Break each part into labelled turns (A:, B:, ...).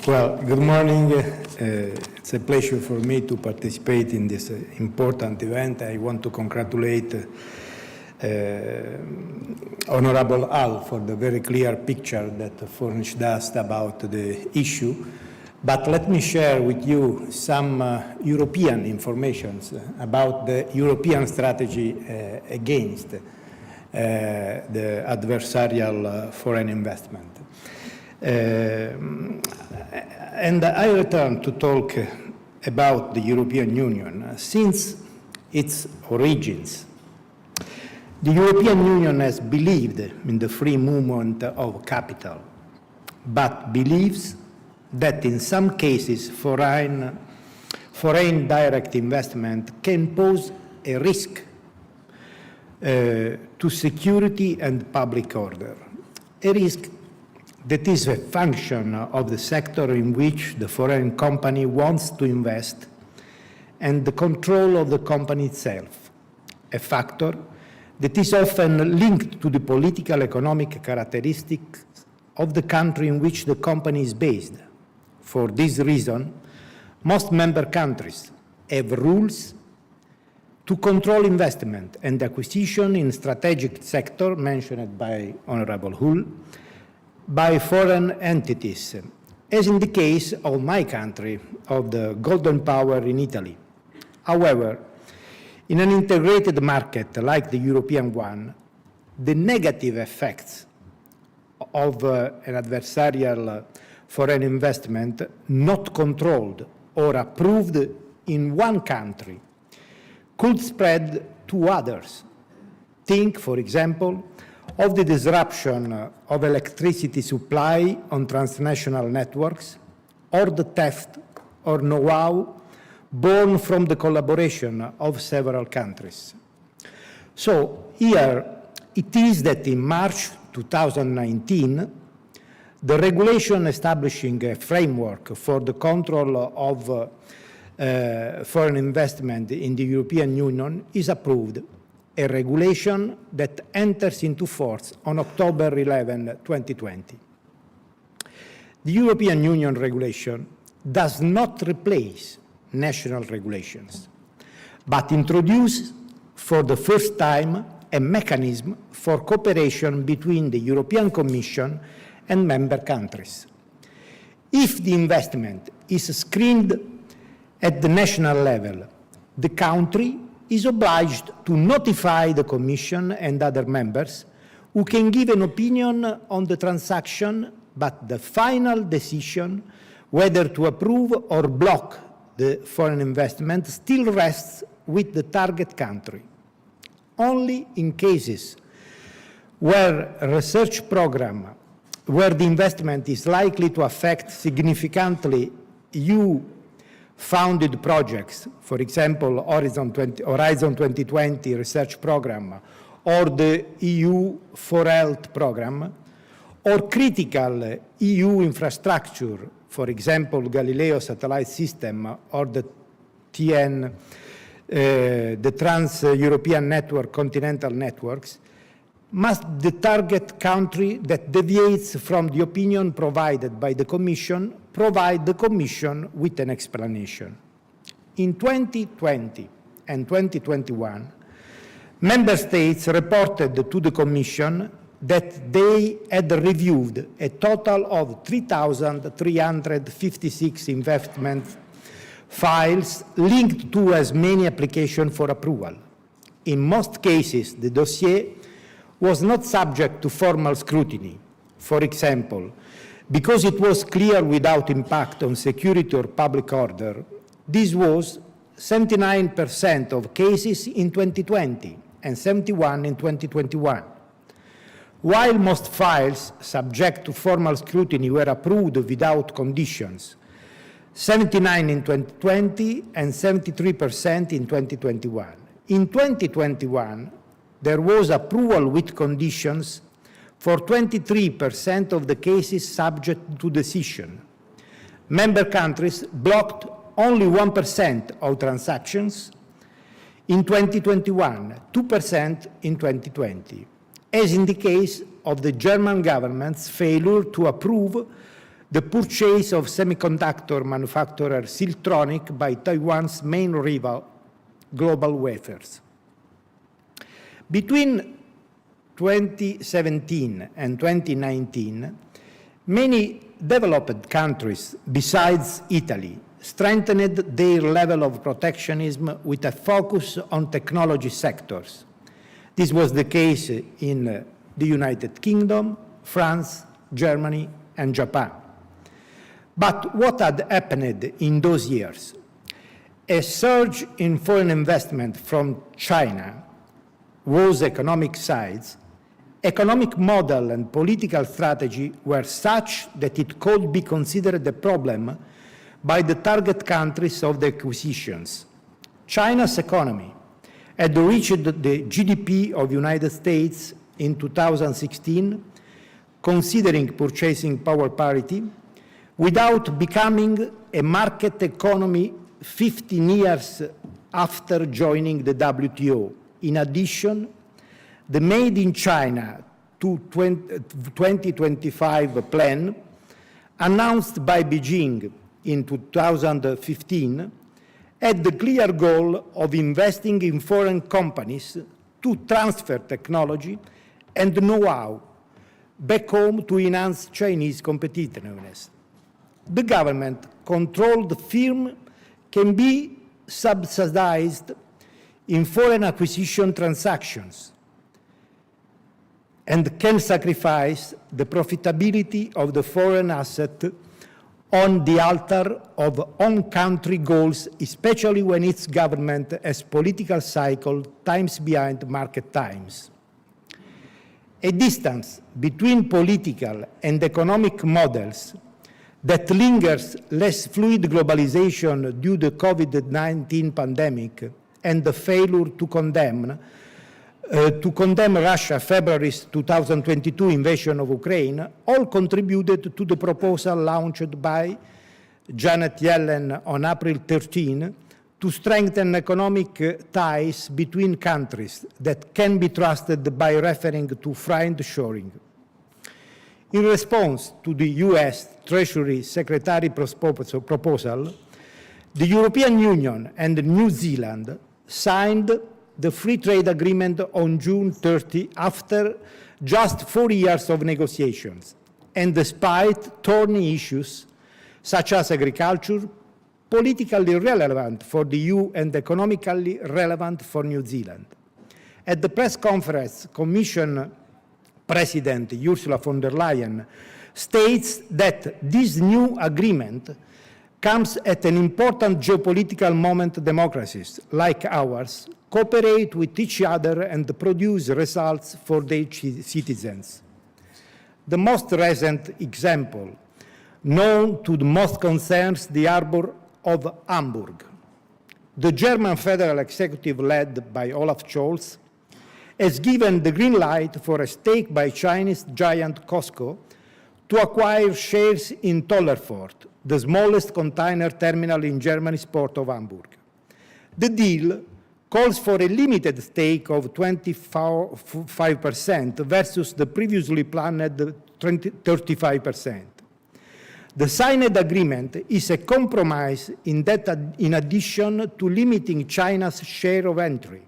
A: Well, good morning. It's a pleasure for me to participate in this important event. I want to congratulate Honorable Al for the very clear picture that furnished us about the issue. But let me share with you some European information about the European strategy against the adversarial foreign investment. And I return to talk about the European Union. Since its origins, the European Union has believed in the free movement of capital, but believes that in some cases foreign direct investment can pose a risk to security and public order, a risk that is a function of the sector in which the foreign company wants to invest and the control of the company itself, a factor that is often linked to the political economic characteristics of the country in which the company is based. For this reason, most member countries have rules to control investment and acquisition in strategic sector mentioned by Honorable Hull by foreign entities, as in the case of my country, of the Golden Power in Italy. However, in an integrated market like the European one, the negative effects of an adversarial foreign investment not controlled or approved in one country could spread to others. Think, for example, of the disruption of electricity supply on transnational networks, or the theft or know-how born from the collaboration of several countries. So here it is that in March 2019, the regulation establishing a framework for the control of foreign investment in the European Union is approved, a regulation that enters into force on October 11, 2020. The European Union regulation does not replace national regulations, but introduces for the first time a mechanism for cooperation between the European Commission and member countries. If the investment is screened at the national level, the country is obliged to notify the Commission and other members who can give an opinion on the transaction, but the final decision whether to approve or block the foreign investment still rests with the target country. Only in cases where a research program where the investment is likely to affect significantly EU-funded projects, for example, Horizon 2020 research program, or the EU for Health program, or critical EU infrastructure, for example, Galileo satellite system, or the TN, the Trans-European Network, continental networks, must the target country that deviates from the opinion provided by the Commission provide the Commission with an explanation. In 2020 and 2021, Member States reported to the Commission that they had reviewed a total of 3,356 investment files linked to as many applications for approval. In most cases, the dossier was not subject to formal scrutiny. For example, because it was clear without impact on security or public order, this was 79% of cases in 2020 and 71% in 2021. While most files subject to formal scrutiny were approved without conditions, 79% in 2020 and 73% in 2021. In 2021, there was approval with conditions for 23% of the cases subject to decision. Member countries blocked only 1% of transactions in 2021, 2% in 2020, as in the case of the German government's failure to approve the purchase of semiconductor manufacturer Siltronic by Taiwan's main rival, Global Wafers. Between 2017 and 2019, many developed countries besides Italy strengthened their level of protectionism with a focus on technology sectors. This was the case in the United Kingdom, France, Germany, and Japan. But what had happened in those years? A surge in foreign investment from China was economic sides. Economic model and political strategy were such that it could be considered a problem by the target countries of the acquisitions. China's economy had reached the GDP of the United States in 2016, considering purchasing power parity, without becoming a market economy 15 years after joining the WTO. In addition, the Made in China 2025 plan, announced by Beijing in 2015, had the clear goal of investing in foreign companies to transfer technology and know-how back home to enhance Chinese competitiveness. The government-controlled firm can be subsidized in foreign acquisition transactions and can sacrifice the profitability of the foreign asset on the altar of on-country goals, especially when its government has political cycle times behind market times. A distance between political and economic models that lingers less fluid globalization due to the COVID-19 pandemic and the failure to condemn Russia's February 2022 invasion of Ukraine all contributed to the proposal launched by Janet Yellen on April 13 to strengthen economic ties between countries that can be trusted by referring to friend-shoring. In response to the US Treasury Secretary proposal, the European Union and New Zealand signed the free trade agreement on June 30 after just 4 years of negotiations, and despite thorny issues such as agriculture, politically relevant for the EU and economically relevant for New Zealand. At the press conference, Commission President Ursula von der Leyen states that this new agreement comes at an important geopolitical moment. Democracies like ours cooperate with each other and produce results for their citizens. The most recent example, known to the most, concerns the harbor of Hamburg. The German federal executive, led by Olaf Scholz, has given the green light for a stake by Chinese giant COSCO to acquire shares in Tollerfort, the smallest container terminal in Germany's port of Hamburg. The deal calls for a limited stake of 25% versus the previously planned 35%. The signed agreement is a compromise in that, in addition to limiting China's share of entry,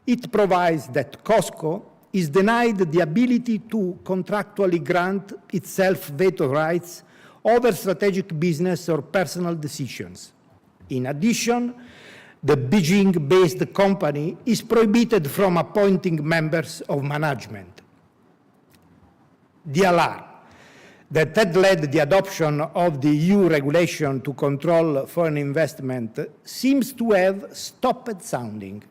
A: it provides that COSCO is denied the ability to contractually grant itself veto rights over strategic business or personal decisions. In addition, the Beijing-based company is prohibited from appointing members of management. The alarm that had led the adoption of the EU regulation to control foreign investment seems to have stopped sounding.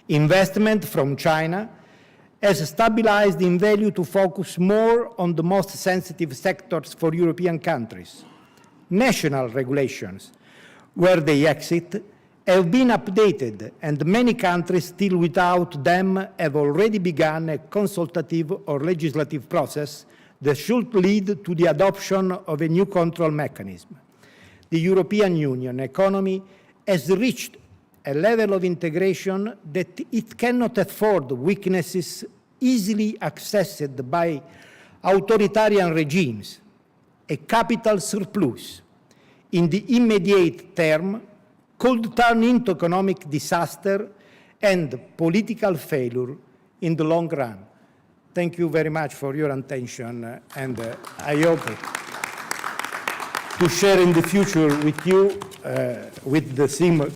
A: Investment from China has stabilized in value to focus more on the most sensitive sectors for European countries. National regulations, where they exit, have been updated, and many countries still without them have already begun a consultative or legislative process that should lead to the adoption of a new control mechanism. The European Union economy has reached a level of integration that it cannot afford weaknesses easily accessed by authoritarian regimes. a capital surplus in the immediate term could turn into economic disaster and political failure in the long run. Thank you very much for your attention, and I hope to share in the future with you with the theme